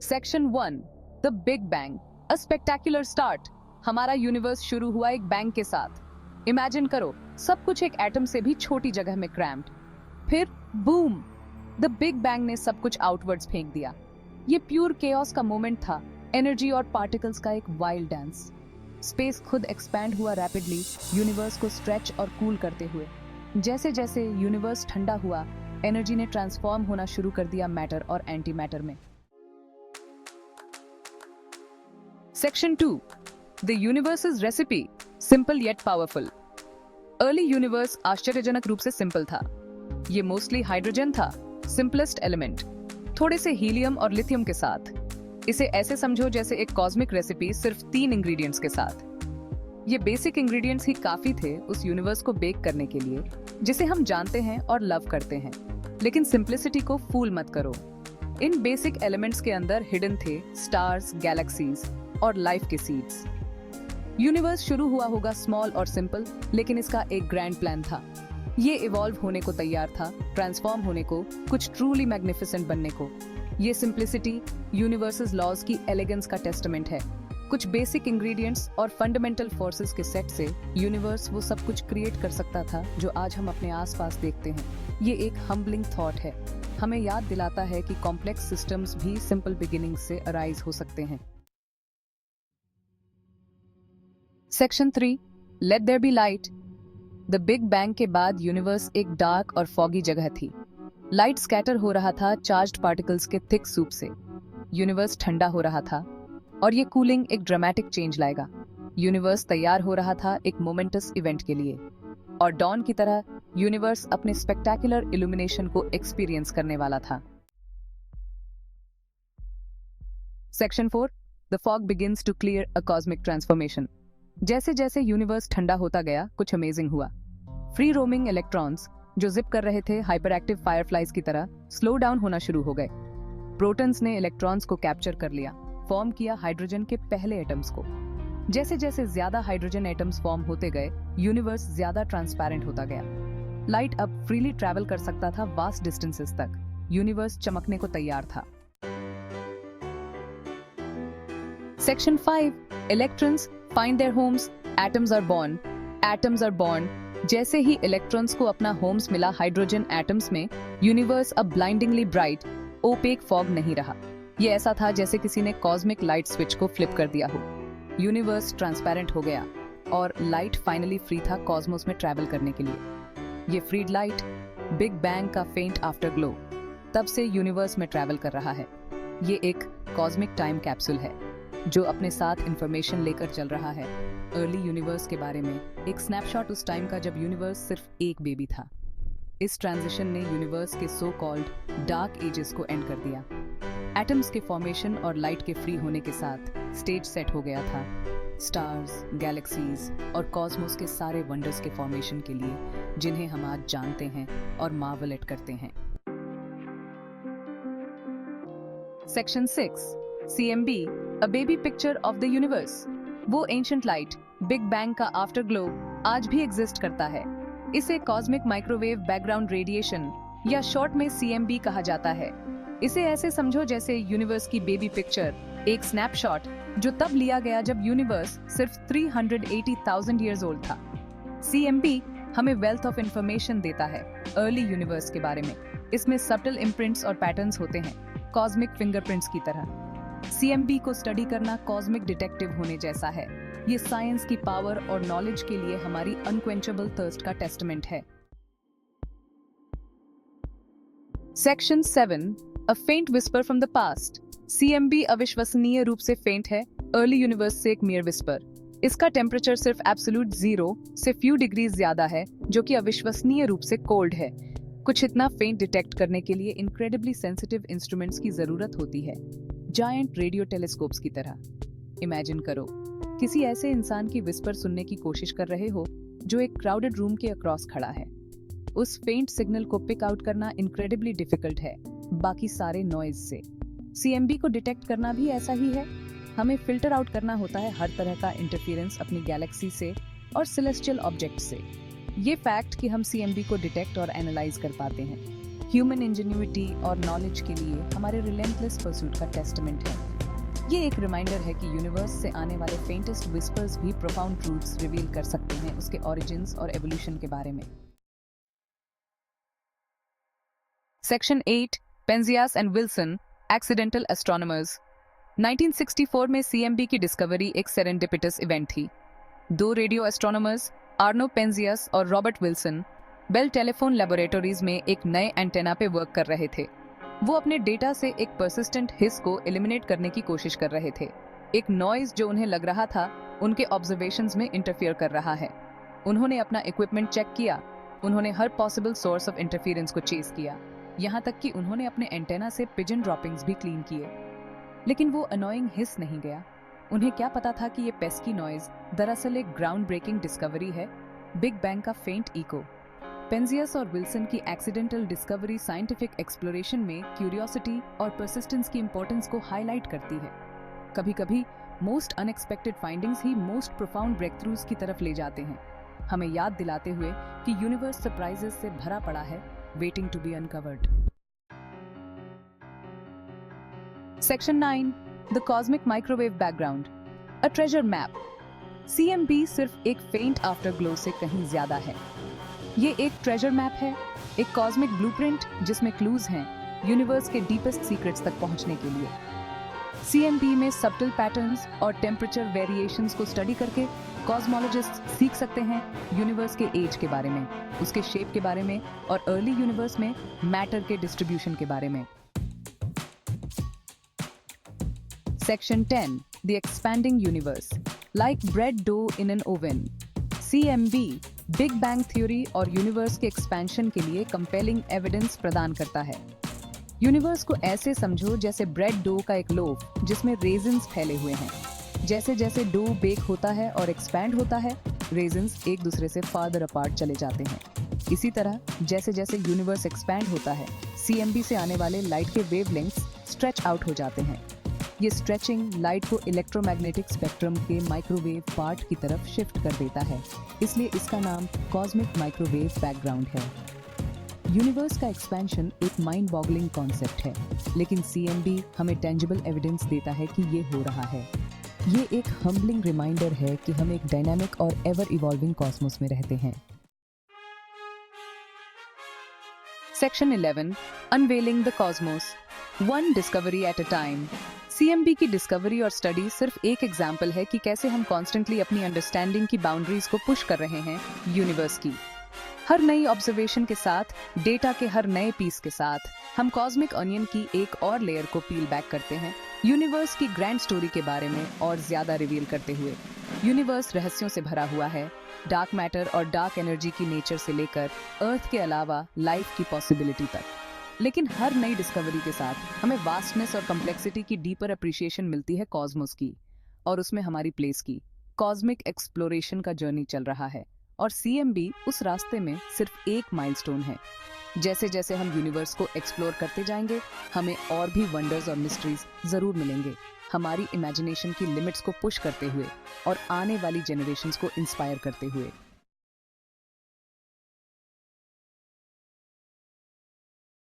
Section 1, the big bang, a spectacular start. हमारा universe शुरू हुआ एक बैंग के साथ। इमेजिन करो, सब कुछ एक एटम से भी छोटी जगह में क्रैम्प्ड। फिर बूम, द बिग बैंग ने सब कुछ आउटवर्ड्स फेंक दिया। ये प्योर केओस का मोमेंट था, एनर्जी और पार्टिकल्स का एक वाइल्ड डांस। स्पेस खुद एक्सपैंड हुआ रैपिडली, यूनिवर्स को स्ट्रेच और कूल करते हुए। जैसे जैसे यूनिवर्स ठंडा हुआ, एनर्जी ने ट्रांसफॉर्म होना शुरू कर दिया मैटर और एंटी मैटर में। Section 2, the universes recipe, simple yet powerful. Early universe आश्चर्यजनक रूप से सिंपल था। ये मोस्टली हाइड्रोजन था, सिंपलेस्ट एलिमेंट, थोड़े से हीलियम और लिथियम के साथ। इसे ऐसे समझो जैसे एक कॉस्मिक रेसिपी सिर्फ 3 इंग्रेडिएंट्स के साथ। ये बेसिक इंग्रेडिएंट्स ही काफी थे उस यूनिवर्स को बेक करने के लिए जिसे हम जानते हैं और लव करते हैं। लेकिन सिंप्लिसिटी को फूल मत करो। इन बेसिक एलिमेंट्स के अंदर हिडन थे स्टार्स, गैलेक्सीज और लाइफ के सीड्स। यूनिवर्स शुरू हुआ होगा स्मॉल और सिंपल, लेकिन इसका एक ग्रैंड प्लान था। ये इवॉल्व होने को तैयार था, ट्रांसफॉर्म होने को, कुछ ट्रूली मैग्निफिसेंट बनने को। ये सिंप्लिसिटी यूनिवर्सेस लॉज की एलिगेंस का टेस्टामेंट है। कुछ बेसिक इंग्रेडिएंट्स और फंडामेंटल फोर्सेस के सेट से यूनिवर्स वो सब कुछ क्रिएट कर सकता था जो आज हम अपने आसपास देखते हैं। ये एक हम्बलिंग थॉट है, हमें याद दिलाता है कि कॉम्प्लेक्स सिस्टम्स भी सिंपल बिगिनिंग से अराइज हो सकते हैं। Section 3, let there be light. The big bang के बाद यूनिवर्स एक डार्क और फॉगी जगह थी। लाइट स्कैटर हो रहा था चार्ज्ड पार्टिकल्स के थिक सूप से। यूनिवर्स ठंडा हो रहा था और ये कूलिंग एक ड्रामेटिक चेंज लाएगा। यूनिवर्स तैयार हो रहा था एक मोमेंटस इवेंट के लिए, और डॉन की तरह यूनिवर्स अपने स्पेक्टेक्युलर इल्यूमिनेशन को एक्सपीरियंस करने वाला था। Section 4, the fog begins to clear a cosmic transformation. जैसे जैसे यूनिवर्स ठंडा होता गया, कुछ अमेजिंग हुआ। फ्री रोमिंग इलेक्ट्रॉन्स जो जिप कर रहे थे हाइपर एक्टिव फायरफ्लाइज की तरह, स्लो डाउन होना शुरू हो गए। प्रोटॉन्स ने इलेक्ट्रॉन्स को कैप्चर कर लिया, फॉर्म किया हाइड्रोजन के पहले एटम्स को। जैसे जैसे ज्यादा हाइड्रोजन एटम्स फॉर्म होते गए, यूनिवर्स ज्यादा ट्रांसपेरेंट होता गया। लाइट अब फ्रीली ट्रैवल कर सकता था वास्ट डिस्टेंसेस तक। यूनिवर्स चमकने को तैयार था। Section 5, electrons find their homes, atoms are born. Atoms are born. जैसे ही इलेक्ट्रॉन्स को अपना होम्स मिला हाइड्रोजन एटम्स में, यूनिवर्स अब ब्लाइंडिंगली ब्राइट, ओपेक फॉग नहीं रहा। ये ऐसा था जैसे किसी ने कॉस्मिक लाइट स्विच को फ्लिप कर दिया हो। यूनिवर्स ट्रांसपेरेंट हो गया और लाइट फाइनली फ्री था कॉस्मोस में ट्रैवल करने के लिए। ये फ्रीड लाइट, बिग बैंग का फेंट आफ्टर ग्लो, तब से यूनिवर्स में ट्रैवल कर रहा है। ये एक कॉस्मिक टाइम कैप्सूल है जो अपने साथ इंफॉर्मेशन लेकर चल रहा है अर्ली यूनिवर्स के बारे में। एक स्नैपशॉट उस टाइम का जब यूनिवर्स सिर्फ एक बेबी था। इस ट्रांजिशन ने यूनिवर्स के सो कॉल्ड डार्क एजेस को एंड कर दिया। एटम्स के फॉर्मेशन और लाइट के फ्री होने के साथ स्टेज सेट हो गया था स्टार्स, गैलेक्सीज और कॉस्मोस के सारे वंडर्स के फॉर्मेशन के लिए, जिन्हें हम आज जानते हैं और मार्वलेट करते हैं। Section 6, CMB, a baby picture of the universe. वो एंशिएंट लाइट, बिग बैंग का आफ्टर ग्लो, आज भी एग्जिस्ट करता है। इसे कॉस्मिक माइक्रोवेव बैकग्राउंड रेडिएशन या शॉर्ट में CMB कहा जाता है। इसे ऐसे समझो जैसे यूनिवर्स की बेबी पिक्चर, एक स्नैपशॉट जो तब लिया गया जब यूनिवर्स सिर्फ 380,000 ईयर्स ओल्ड था। CMB हमें वेल्थ ऑफ इंफॉर्मेशन देता है अर्ली यूनिवर्स के बारे में। इसमें सब्टल इम्प्रिंट्स और पैटर्न्स होते हैं, कॉस्मिक फिंगरप्रिंट्स की तरह। CMB को स्टडी करना कॉस्मिक डिटेक्टिव होने जैसा है। ये साइंस की पावर और नॉलेज के लिए हमारी अनक्वेंचेबल थर्स्ट का टेस्टामेंट है। सेक्शन 7, अ फेंट whisper from the past. CMB अविश्वसनीय रूप से फेंट है, अर्ली यूनिवर्स से एक मियर विस्पर। इसका टेम्परेचर सिर्फ एब्सोल्यूट 0 से फ्यू डिग्रीज ज्यादा है, जो कि अविश्वसनीय रूप से कोल्ड है। कुछ इतना फेंट डिटेक्ट करने के लिए इनक्रेडिबली सेंसिटिव इंस्ट्रूमेंट्स की जरूरत होती है, जायंट रेडियो टेलीस्कोप्स की तरह। इमेजिन करो, किसी ऐसे इंसान की विस्पर सुनने की कोशिश कर रहे हो जो एक क्राउडेड रूम के अक्रॉस खड़ा है। उस फेंट सिग्नल को पिक आउट करना इनक्रेडिबली डिफिकल्ट है बाकी सारे नॉइज से। CMB को डिटेक्ट करना भी ऐसा ही है। हमें फिल्टर आउट करना होता है हर तरह का इंटरफेरेंस अपनी गैलेक्सी से और सेलेस्टियल ऑब्जेक्ट से। ये फैक्ट कि हम CMB को डिटेक्ट और एनालाइज कर पाते हैं ह्यूमन इंजेन्युइटी और नॉलेज के लिए हमारे रिलेंटलेस परसूट का टेस्टमेंट है। ये एक रिमाइंडर है कि यूनिवर्स से आने वाले फेंटेस्ट विस्पर्स भी प्रोफाउंड ट्रूथ्स रिवील कर सकते हैं उसके ओरिजिन्स और एवोल्यूशन के बारे में। Section 8 Penzias and Wilson accidental astronomers. 1964 में सीएमबी की डिस्कवरी एक सेरेंडिपिटस इवेंट थी। दो रेडियो एस्ट्रोनॉमर्स आर्नो पेंजियास और Robert Wilson Bell Telephone Laboratories में एक नए एंटेना पे वर्क कर रहे थे। वो अपने डेटा से एक परसिस्टेंट हिस को एलिमिनेट करने की कोशिश कर रहे थे। एक नॉइज जो उन्हें लग रहा था उनके ऑब्जर्वेशंस में इंटरफियर कर रहा है। उन्होंने अपना इक्विपमेंट चेक किया, उन्होंने हर पॉसिबल सोर्स ऑफ इंटरफियरेंस को चेस किया, यहाँ तक कि उन्होंने अपने एंटेना से पिजन ड्रॉपिंग्स भी क्लीन किए। लेकिन वो अनोइंग हिस नहीं गया। उन्हें क्या पता था कि ये पेस्की नॉइज दरअसल एक ग्राउंड ब्रेकिंग डिस्कवरी है, बिग बैंग का फेंट इको। पेंजियस और विल्सन की एक्सीडेंटल डिस्कवरी साइंटिफिक एक्सप्लोरेशन में क्यूरियोसिटी और परसिस्टेंस की इंपॉर्टेंस को हाईलाइट करती है। कभी-कभी मोस्ट अनएक्सपेक्टेड फाइंडिंग्स ही मोस्ट प्रोफाउंड ब्रेकथ्रूज की तरफ ले जाते हैं, हमें याद दिलाते हुए कि यूनिवर्स सरप्राइजेस से भरा पड़ा है, waiting to be uncovered. Section 9 the cosmic microwave background, a treasure map. CMB सिर्फ एक फेंट आफ्टरग्लो से कहीं ज्यादा है। ये एक ट्रेजर मैप है, एक कॉस्मिक ब्लूप्रिंट जिसमें क्लूज हैं यूनिवर्स के डीपेस्ट सीक्रेट्स तक पहुंचने के लिए। सीएमबी में सबटल पैटर्न्स और टेम्परेचर वेरिएशंस को स्टडी करके कॉस्मोलॉजिस्ट सीख सकते हैं यूनिवर्स के एज के बारे में, उसके शेप के बारे में और अर्ली यूनिवर्स में मैटर के डिस्ट्रीब्यूशन के बारे में। Section 10 the expanding universe, like bread dough in an oven. CMB big bang theory और यूनिवर्स के एक्सपेंशन के लिए कंपेलिंग एविडेंस प्रदान करता है। यूनिवर्स को ऐसे समझो जैसे ब्रेड डो का एक लोफ जिसमें रेजिन्स फैले हुए हैं। जैसे जैसे डो बेक होता है और एक्सपैंड होता है, रेजिन्स एक दूसरे से फार्दर अपार्ट चले जाते हैं। इसी तरह जैसे जैसे यूनिवर्स एक्सपैंड होता है, सीएमबी से आने वाले लाइट के वेवलेंथ्स स्ट्रेच आउट हो जाते हैं। ये स्ट्रेचिंग लाइट को इलेक्ट्रोमैग्नेटिक स्पेक्ट्रम के माइक्रोवेव पार्ट की तरफ शिफ्ट कर देता है, इसलिए इसका नाम कॉस्मिक माइक्रोवेव बैकग्राउंड है। यूनिवर्स का एक्सपेंशन एक माइंड बॉगलिंग कॉन्सेप्ट है, लेकिन सीएमबी हमें टेंजिबल एविडेंस देता है कि ये हो रहा है। ये एक हम्बलिंग रिमाइंडर है कि हम एक डायनामिक और एवर इवॉल्विंग कॉस्मोस में रहते हैं। Section 11 unveiling the Cosmos, one discovery at a time. CMB की डिस्कवरी और स्टडी सिर्फ एक एग्जाम्पल है कि कैसे हम कॉन्स्टेंटली अपनी अंडरस्टैंडिंग की बाउंड्रीज को पुश कर रहे हैं यूनिवर्स की। हर नई ऑब्जर्वेशन के साथ, डेटा के हर नए पीस के साथ, हम कॉस्मिक ऑनियन की एक और लेयर को पील बैक करते हैं, यूनिवर्स की ग्रैंड स्टोरी के बारे में और ज्यादा रिवील करते हुए। यूनिवर्स रहस्यों से भरा हुआ है, डार्क मैटर और डार्क एनर्जी की नेचर से लेकर अर्थ के अलावा लाइफ की पॉसिबिलिटी तक। लेकिन हर नई डिस्कवरी के साथ हमें वास्टनेस और कॉम्प्लेक्सिटी की डीपर अप्रिशिएशन मिलती है कॉस्मोस की और उसमें हमारी प्लेस की। कॉस्मिक एक्सप्लोरेशन का जर्नी चल रहा है और सीएमबी उस रास्ते में सिर्फ एक माइलस्टोन है। जैसे जैसे हम यूनिवर्स को एक्सप्लोर करते जाएंगे, हमें और भी वंडर्स और मिस्ट्रीज जरूर मिलेंगे, हमारी इमेजिनेशन की लिमिट्स को पुश करते हुए और आने वाली जनरेशंस को इंस्पायर करते हुए।